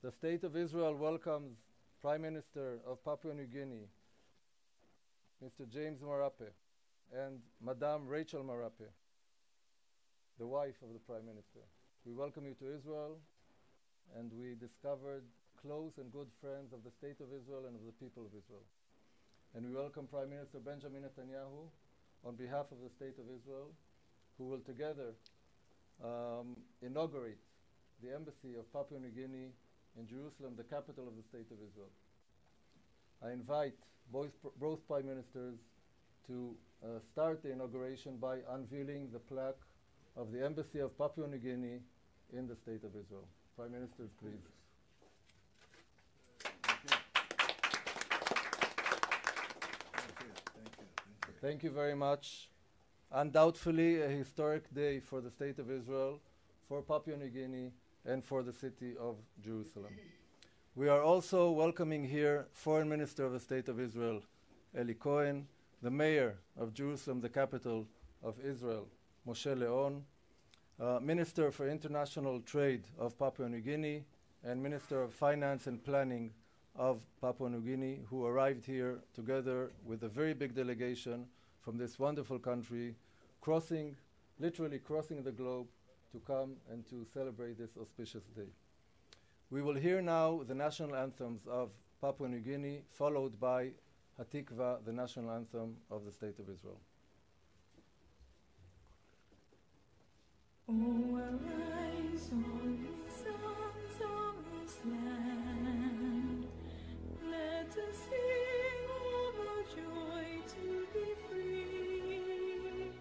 The State of Israel welcomes Prime Minister of Papua New Guinea, Mr. James Marape, and Madame Rachel Marape, the wife of the Prime Minister. We welcome you to Israel, and we discovered close and good friends of the State of Israel and of the people of Israel. And we welcome Prime Minister Benjamin Netanyahu on behalf of the State of Israel, who will together inaugurate the embassy of Papua New Guinea in Jerusalem, the capital of the State of Israel. I invite both Prime Ministers to start the inauguration by unveiling the plaque of the embassy of Papua New Guinea in the State of Israel. Prime Ministers, please. Thank you very much. Undoubtedly a historic day for the State of Israel, for Papua New Guinea, and for the city of Jerusalem. We are also welcoming here Foreign Minister of the State of Israel, Eli Cohen, the Mayor of Jerusalem, the capital of Israel, Moshe Leon, Minister for International Trade of Papua New Guinea, and Minister of Finance and Planning of Papua New Guinea, who arrived here together with a very big delegation from this wonderful country, literally crossing the globe to come and to celebrate this auspicious day. We will hear now the national anthems of Papua New Guinea, followed by Hatikva, the national anthem of the State of Israel. Oh, arise, all ye sons of this land. Let us sing of joy to be free,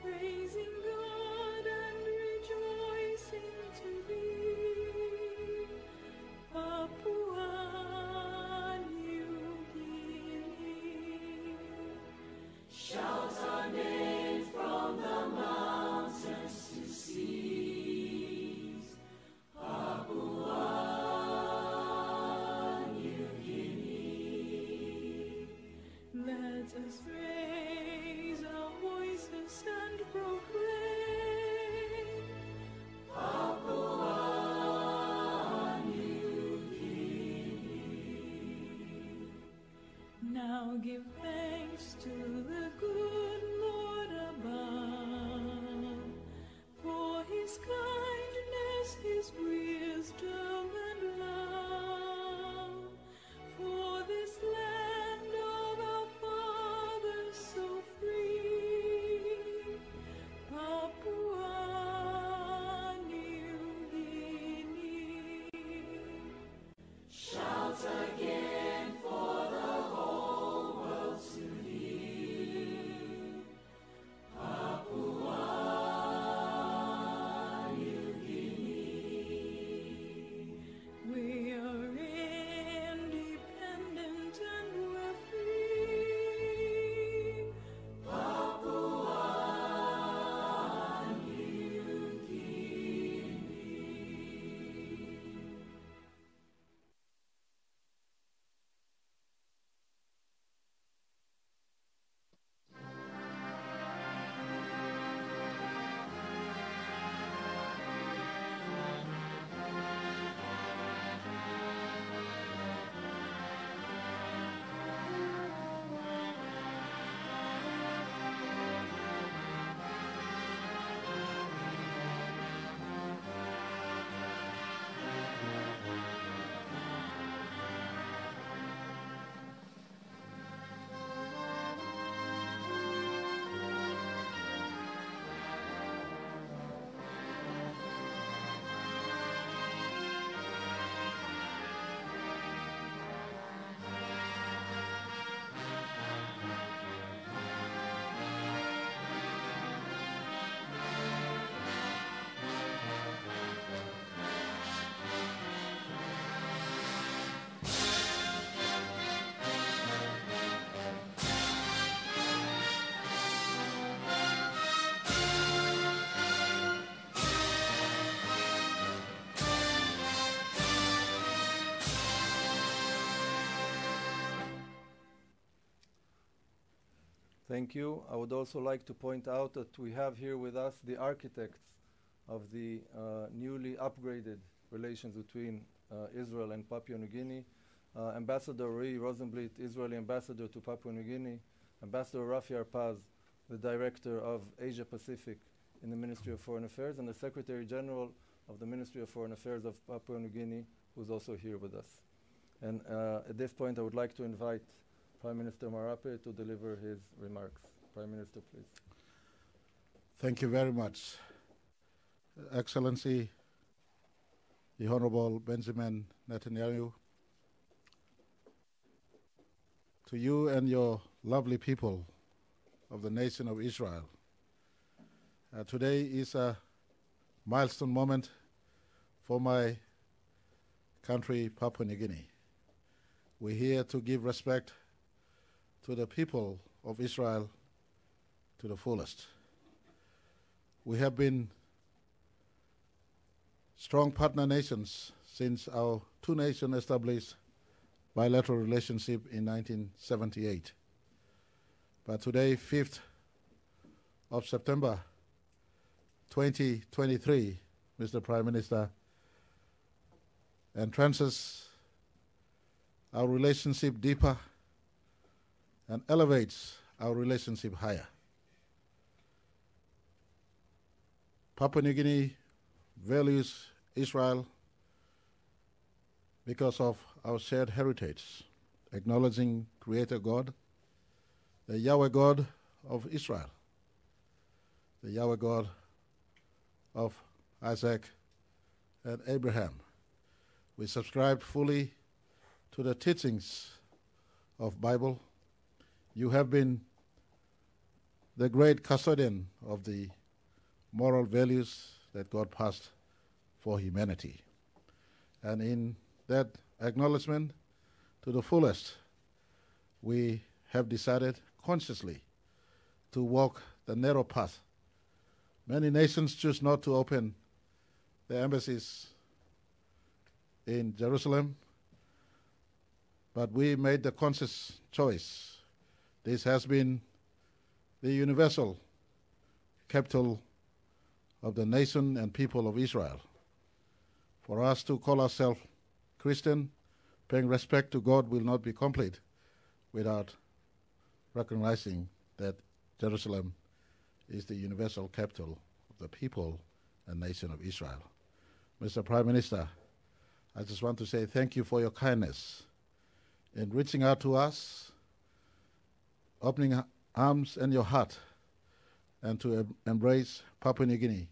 praising God and rejoicing to be Papua New Guinea. Shout our name from the mountains to seas, Papua New Guinea. Let us raise our voices and proclaim Papua New Guinea. Now give thanks to the good Lord above, for his kindness, his wisdom and love, for this land of our fathers so free, Papua New Guinea. Shout again for the whole world to hear, Papua New Guinea. We are independent and we're free, Papua New Guinea. Thank you. I would also like to point out that we have here with us the architects of the newly upgraded relations between Israel and Papua New Guinea, Ambassador Rui Rosenblit, Israeli Ambassador to Papua New Guinea, Ambassador Rafi Arpaz, the Director of Asia Pacific in the Ministry of Foreign Affairs, and the Secretary General of the Ministry of Foreign Affairs of Papua New Guinea, who's also here with us. And at this point, I would like to invite Prime Minister Marape to deliver his remarks. Prime Minister, please. Thank you very much. Excellency, the Honorable Benjamin Netanyahu, to you and your lovely people of the nation of Israel, today is a milestone moment for my country, Papua New Guinea. We're here to give respect to the people of Israel to the fullest. We have been strong partner nations since our two nations established bilateral relationship in 1978. But today, 5th of September 2023, Mr. Prime Minister, entrances our relationship deeper and elevates our relationship higher. Papua New Guinea values Israel because of our shared heritage, acknowledging Creator God, the Yahweh God of Israel, the Yahweh God of Isaac and Abraham. We subscribe fully to the teachings of Bible. You have been the great custodian of the moral values that God passed for humanity. And in that acknowledgement to the fullest, we have decided consciously to walk the narrow path. Many nations choose not to open their embassies in Jerusalem, but we made the conscious choice. This has been the universal capital of the nation and people of Israel. For us to call ourselves Christian, paying respect to God will not be complete without recognizing that Jerusalem is the universal capital of the people and nation of Israel. Mr. Prime Minister, I just want to say thank you for your kindness in reaching out to us, opening arms and your heart, and to embrace Papua New Guinea,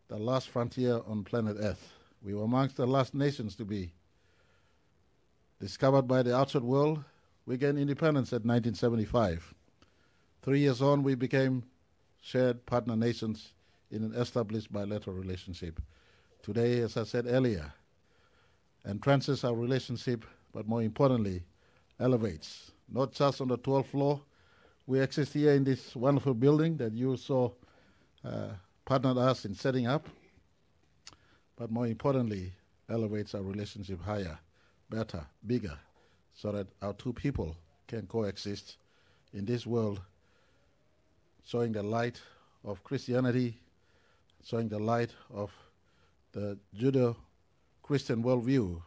the last frontier on planet Earth. We were amongst the last nations to be discovered by the outside world. We gained independence at 1975. 3 years on, we became shared partner nations in an established bilateral relationship. Today, as I said earlier, entrances our relationship, but more importantly, elevates. Not just on the 12th floor. We exist here in this wonderful building that you so partnered us in setting up, but more importantly, elevates our relationship higher, better, bigger, so that our two people can coexist in this world, showing the light of Christianity, showing the light of the Judeo-Christian worldview,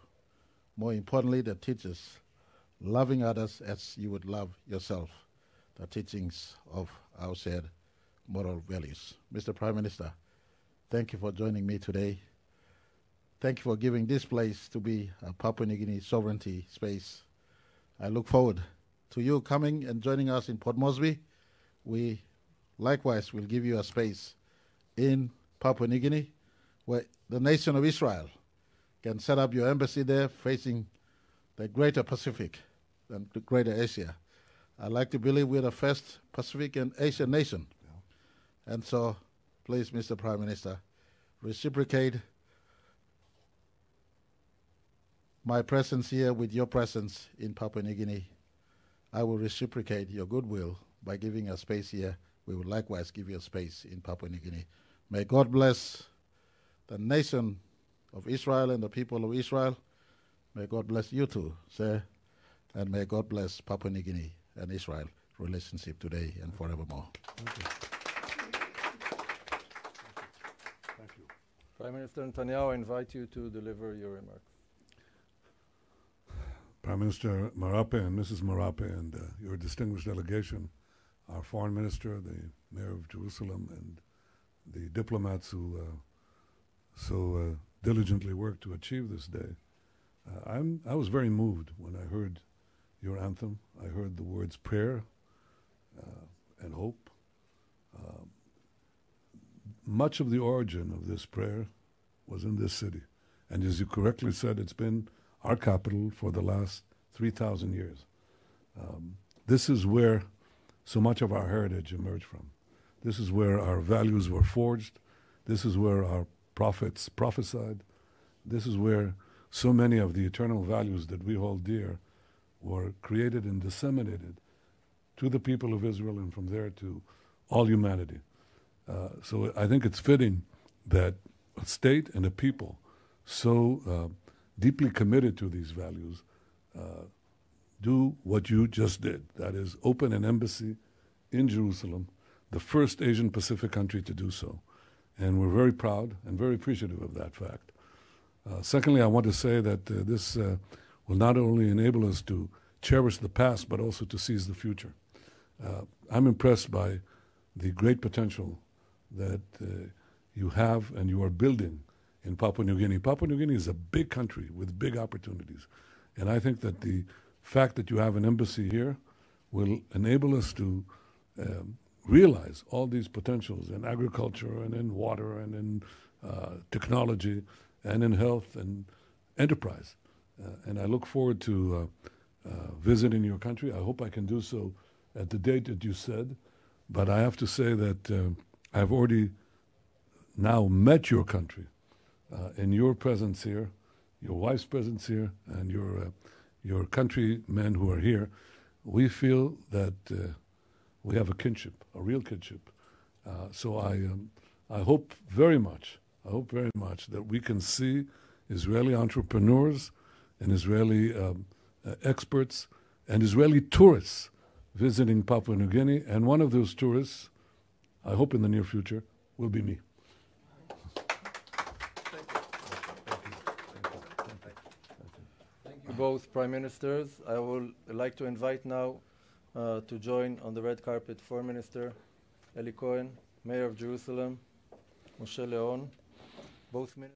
more importantly, that teaches loving others as you would love yourself, the teachings of our shared moral values. Mr. Prime Minister, thank you for joining me today. Thank you for giving this place to be a Papua New Guinea sovereignty space. I look forward to you coming and joining us in Port Moresby. We likewise will give you a space in Papua New Guinea where the nation of Israel can set up your embassy there facing the greater Pacific and the greater Asia. I like to believe we're the first Pacific and Asian nation. Yeah. And so, please, Mr. Prime Minister, reciprocate my presence here with your presence in Papua New Guinea. I will reciprocate your goodwill by giving a space here. We will likewise give you a space in Papua New Guinea. May God bless the nation of Israel and the people of Israel. May God bless you too, sir. And may God bless Papua New Guinea and Israel relationship today and forevermore. Thank you. Thank you. Prime Minister Netanyahu, I invite you to deliver your remarks. Prime Minister Marape and Mrs. Marape and your distinguished delegation, our Foreign Minister, the Mayor of Jerusalem, and the diplomats who so diligently worked to achieve this day. I was very moved when I heard your anthem. I heard the words prayer and hope. Much of the origin of this prayer was in this city. And as you correctly said, it's been our capital for the last 3,000 years. This is where so much of our heritage emerged from. This is where our values were forged. This is where our prophets prophesied. This is where so many of the eternal values that we hold dear were created and disseminated to the people of Israel and from there to all humanity. So I think it's fitting that a state and a people so deeply committed to these values do what you just did. That is, open an embassy in Jerusalem, the first Asian Pacific country to do so. And we're very proud and very appreciative of that fact. Secondly, I want to say that this will not only enable us to cherish the past, but also to seize the future. I'm impressed by the great potential that you have and you are building in Papua New Guinea. Papua New Guinea is a big country with big opportunities. And I think that the fact that you have an embassy here will enable us to realize all these potentials in agriculture and in water and in technology and in health and enterprise. And I look forward to visiting your country. I hope I can do so at the date that you said. But I have to say that I've already now met your country in your presence here, your wife's presence here, and your countrymen who are here. We feel that we have a kinship, a real kinship. So I hope very much that we can see Israeli entrepreneurs and Israeli experts and Israeli tourists visiting Papua New Guinea. And one of those tourists, I hope in the near future, will be me. Thank you both, Prime Ministers. I would like to invite now to join on the red carpet Foreign Minister Eli Cohen, Mayor of Jerusalem, Moshe Leon, both ministers.